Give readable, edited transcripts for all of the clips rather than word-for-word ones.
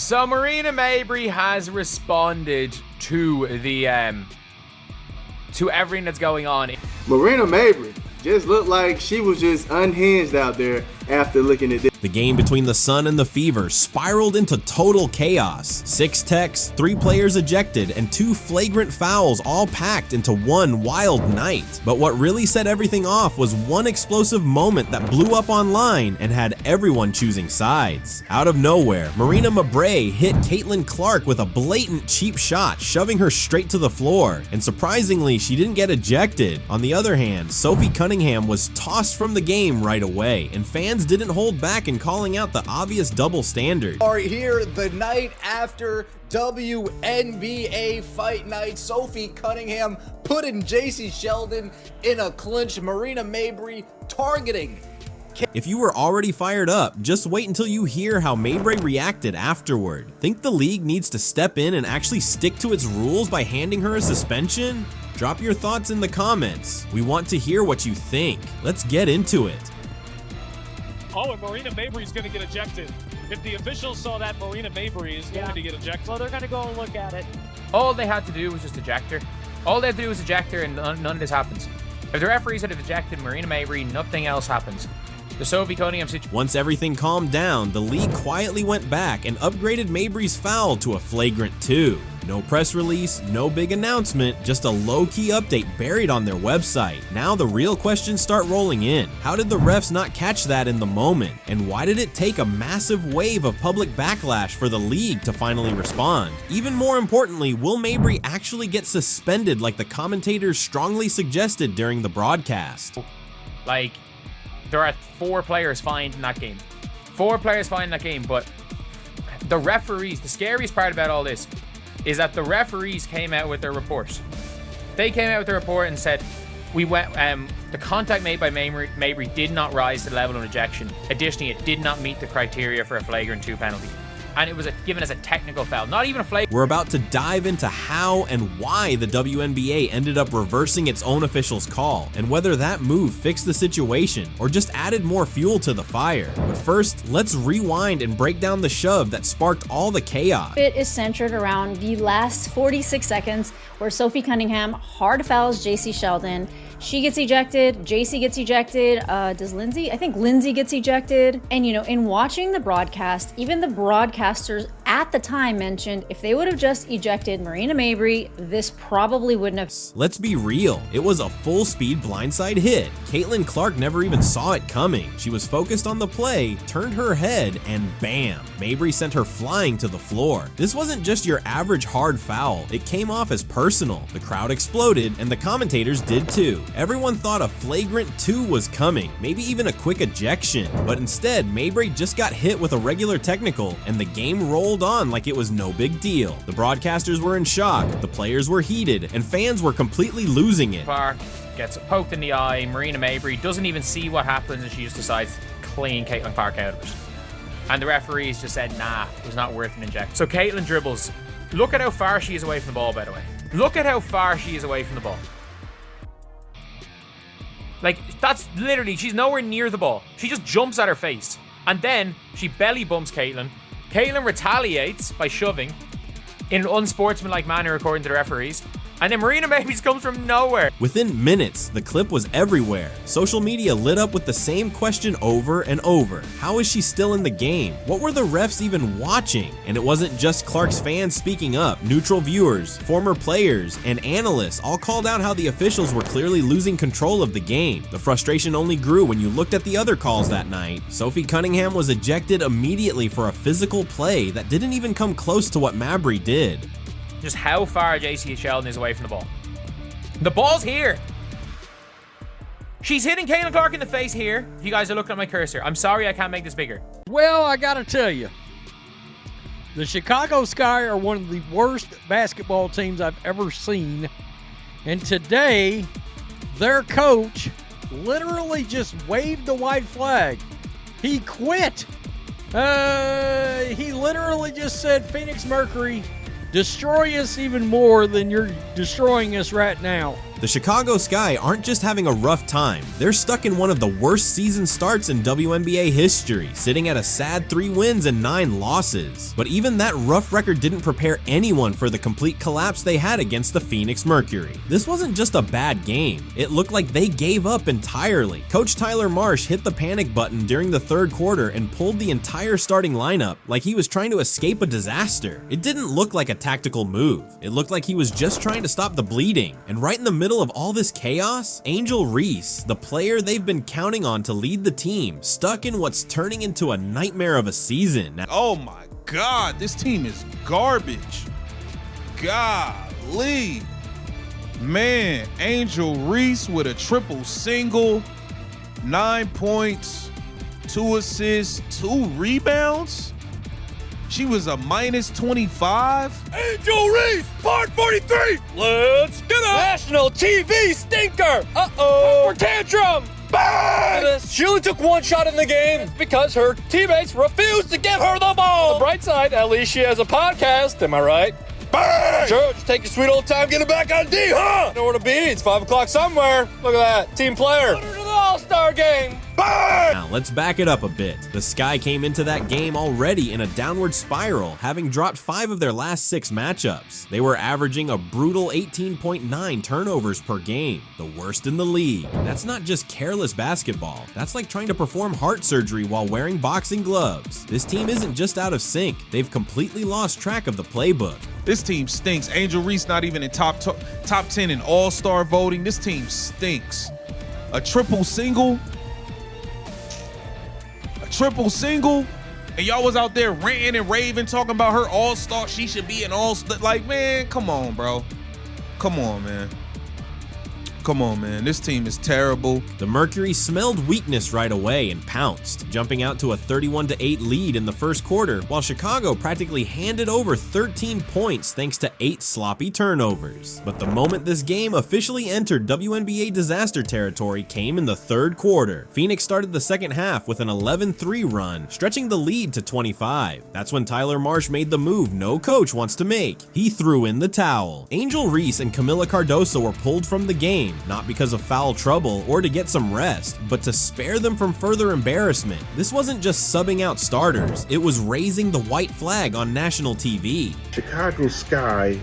So Marina Mabrey has responded to the to everything that's going on. Marina Mabrey just looked like she was just unhinged out there after looking at this. The game between the Sun and the Fever spiraled into total chaos. 6 techs, 3 players ejected, and 2 flagrant fouls all packed into one wild night. But what really set everything off was one explosive moment that blew up online and had everyone choosing sides. Out of nowhere, Marina Mabrey hit Caitlin Clark with a blatant cheap shot, shoving her straight to the floor. And surprisingly, she didn't get ejected. On the other hand, Sophie Cunningham was tossed from the game right away, and fans didn't hold back in calling out the obvious double standard. Are here the night after WNBA Fight Night. Sophie Cunningham putting JC Sheldon in a clinch. Marina Mabrey targeting. If you were already fired up, just wait until you hear how Mabrey reacted afterward. Think the league needs to step in and actually stick to its rules by handing her a suspension? Drop your thoughts in the comments. We want to hear what you think. Let's get into it. Oh, and Marina Mabrey is going to get ejected. If the officials saw that, Marina Mabrey is going to get ejected. Well, they're going to go and look at it. All they had to do was just eject her. All they had to do was eject her, and none of this happens. If the referees had ejected Marina Mabrey, nothing else happens. The Sophie Cunningham situation. Once everything calmed down, the league quietly went back and upgraded Mabrey's foul to a flagrant 2. No press release, no big announcement, just a low-key update buried on their website. Now the real questions start rolling in. How did the refs not catch that in the moment? And why did it take a massive wave of public backlash for the league to finally respond? Even more importantly, will Mabrey actually get suspended like the commentators strongly suggested during the broadcast? Like, there are 4 players fined in that game. 4 players fined in that game, but the referees, the scariest part about all this is that the referees came out with their report. They came out with their report and said, the contact made by Mabrey did not rise to the level of ejection. Additionally, it did not meet the criteria for a flagrant 2 penalty. And it was given as a technical foul, not even a flagrant. We're about to dive into how and why the WNBA ended up reversing its own official's call, and whether that move fixed the situation or just added more fuel to the fire. But first, let's rewind and break down the shove that sparked all the chaos. It is centered around the last 46 seconds where Sophie Cunningham hard fouls JC Sheldon. She gets ejected, JC gets ejected, does Lindsay? I think Lindsay gets ejected. And in watching the broadcast, even the broadcasters at the time mentioned if they would have just ejected Marina Mabrey, this probably wouldn't have. Let's be real, it was a full-speed blindside hit. Caitlin Clark never even saw it coming. She was focused on the play, turned her head, and bam, Mabrey sent her flying to the floor. This wasn't just your average hard foul, it came off as personal. The crowd exploded, and the commentators did too. Everyone thought a flagrant 2 was coming, maybe even a quick ejection, but instead Mabrey just got hit with a regular technical and the game rolled on like it was no big deal. The broadcasters were in shock, the players were heated, and fans were completely losing it. Clark gets poked in the eye, Marina Mabrey doesn't even see what happens, and she just decides to clean Caitlin Clark out of it. And the referees just said, nah, it was not worth an injection. So Caitlin dribbles. Look at how far she is away from the ball, by the way. Look at how far she is away from the ball. Like, that's literally, she's nowhere near the ball. She just jumps at her face. And then she belly bumps Caitlin. Caitlin retaliates by shoving in an unsportsmanlike manner, according to the referees. And then Marina Mabrey comes from nowhere. Within minutes, the clip was everywhere. Social media lit up with the same question over and over. How is she still in the game? What were the refs even watching? And it wasn't just Clark's fans speaking up. Neutral viewers, former players, and analysts all called out how the officials were clearly losing control of the game. The frustration only grew when you looked at the other calls that night. Sophie Cunningham was ejected immediately for a physical play that didn't even come close to what Mabrey did. Just how far JC Sheldon is away from the ball. The ball's here. She's hitting Caitlin Clark in the face here. If you guys are looking at my cursor. I'm sorry I can't make this bigger. Well, I gotta tell you, the Chicago Sky are one of the worst basketball teams I've ever seen. And today, their coach literally just waved the white flag. He quit. He literally just said, Phoenix Mercury, destroy us even more than you're destroying us right now. The Chicago Sky aren't just having a rough time, they're stuck in one of the worst season starts in WNBA history, sitting at a sad 3 wins and 9 losses. But even that rough record didn't prepare anyone for the complete collapse they had against the Phoenix Mercury. This wasn't just a bad game, it looked like they gave up entirely. Coach Tyler Marsh hit the panic button during the third quarter and pulled the entire starting lineup like he was trying to escape a disaster. It didn't look like a tactical move, it looked like he was just trying to stop the bleeding. And right in the middle of all this chaos, Angel Reese, the player they've been counting on to lead the team, stuck in what's turning into a nightmare of a season. Oh my God, this team is garbage. Golly. Man, Angel Reese with a triple single, 9 points, 2 assists, 2 rebounds. She was a minus 25. Angel Reese, part 43. Let's get it. National TV stinker. Uh-oh. For tantrum. Bang! She only took 1 shot in the game because her teammates refused to give her the ball. On the bright side, at least she has a podcast. Am I right? Bang! Sure, just take your sweet old time getting back on D, huh? Know where to be. It's 5 o'clock somewhere. Look at that. Team player. Put her to the All-Star game. Bang! Now let's back it up a bit. The Sky came into that game already in a downward spiral, having dropped 5 of their last 6 matchups. They were averaging a brutal 18.9 turnovers per game, the worst in the league. That's not just careless basketball. That's like trying to perform heart surgery while wearing boxing gloves. This team isn't just out of sync. They've completely lost track of the playbook. This team stinks. Angel Reese not even in top 10 in all-star voting. This team stinks. A triple single, and y'all was out there ranting and raving, talking about her all-star. She should be an all-star. Like, man, come on, bro. Come on, man. Come on, man. This team is terrible. The Mercury smelled weakness right away and pounced, jumping out to a 31-8 lead in the first quarter, while Chicago practically handed over 13 points thanks to 8 sloppy turnovers. But the moment this game officially entered WNBA disaster territory came in the third quarter. Phoenix started the second half with an 11-3 run, stretching the lead to 25. That's when Tyler Marsh made the move no coach wants to make. He threw in the towel. Angel Reese and Camila Cardoso were pulled from the game, not because of foul trouble or to get some rest, but to spare them from further embarrassment. This wasn't just subbing out starters, it was raising the white flag on national TV. Chicago Sky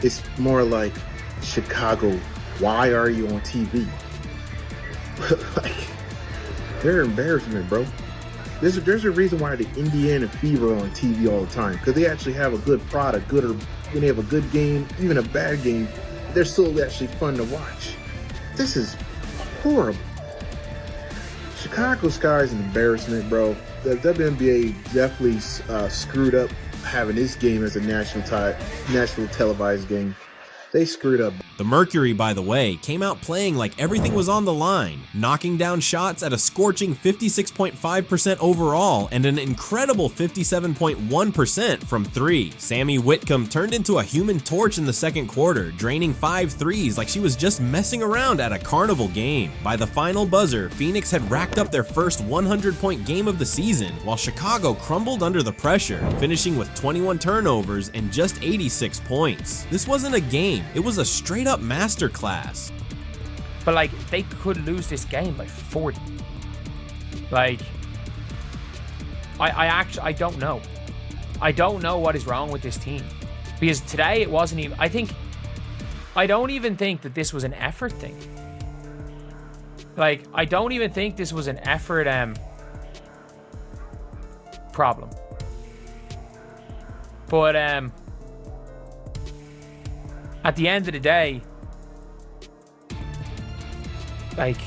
is more like Chicago, why are you on TV? Like, they're embarrassment, bro. There's a reason why the Indiana Fever are on TV all the time, because they actually have a good product, when they have a good game, even a bad game, they're still actually fun to watch. This is horrible. Chicago Sky is an embarrassment, bro. The WNBA definitely screwed up having this game as a national televised game. They screwed up. The Mercury, by the way, came out playing like everything was on the line, knocking down shots at a scorching 56.5% overall and an incredible 57.1% from 3. Sammy Whitcomb turned into a human torch in the second quarter, draining 5 threes like she was just messing around at a carnival game. By the final buzzer, Phoenix had racked up their first 100-point game of the season, while Chicago crumbled under the pressure, finishing with 21 turnovers and just 86 points. This wasn't a game. It was a straight-up masterclass. But, like, they could lose this game by 40. Like, I don't know. I don't know what is wrong with this team. Because today it wasn't even... I don't even think that this was an effort thing. Like, I don't even think this was an effort problem. But, at the end of the day, like,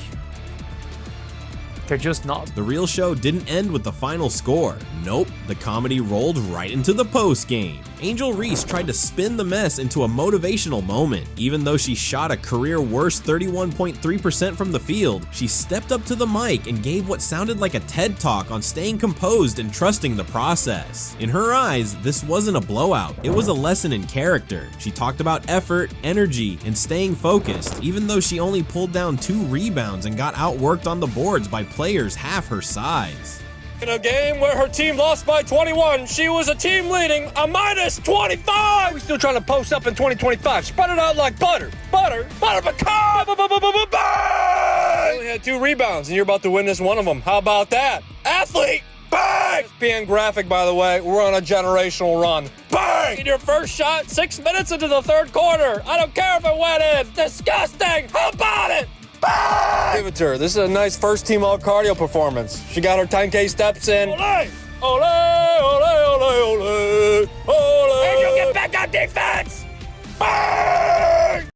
they're just not. The real show didn't end with the final score. Nope, the comedy rolled right into the post game. Angel Reese tried to spin the mess into a motivational moment. Even though she shot a career worst 31.3% from the field, she stepped up to the mic and gave what sounded like a TED Talk on staying composed and trusting the process. In her eyes, this wasn't a blowout, it was a lesson in character. She talked about effort, energy, and staying focused, even though she only pulled down 2 rebounds and got outworked on the boards by players half her size. In a game where her team lost by 21, she was a team leading a minus 25. We're still trying to post up in 2025. Spread it out like butter. Butter pecan. Only had 2 rebounds, and you're about to witness one of them. How about that? Athlete. Bang! ESPN graphic, by the way. We're on a generational run. Bang! In your first shot, 6 minutes into the third quarter. I don't care if it went in. Disgusting. How about it? Bang! Give it to her. This is a nice first team all cardio performance. She got her 10K steps in. Olé! Olé!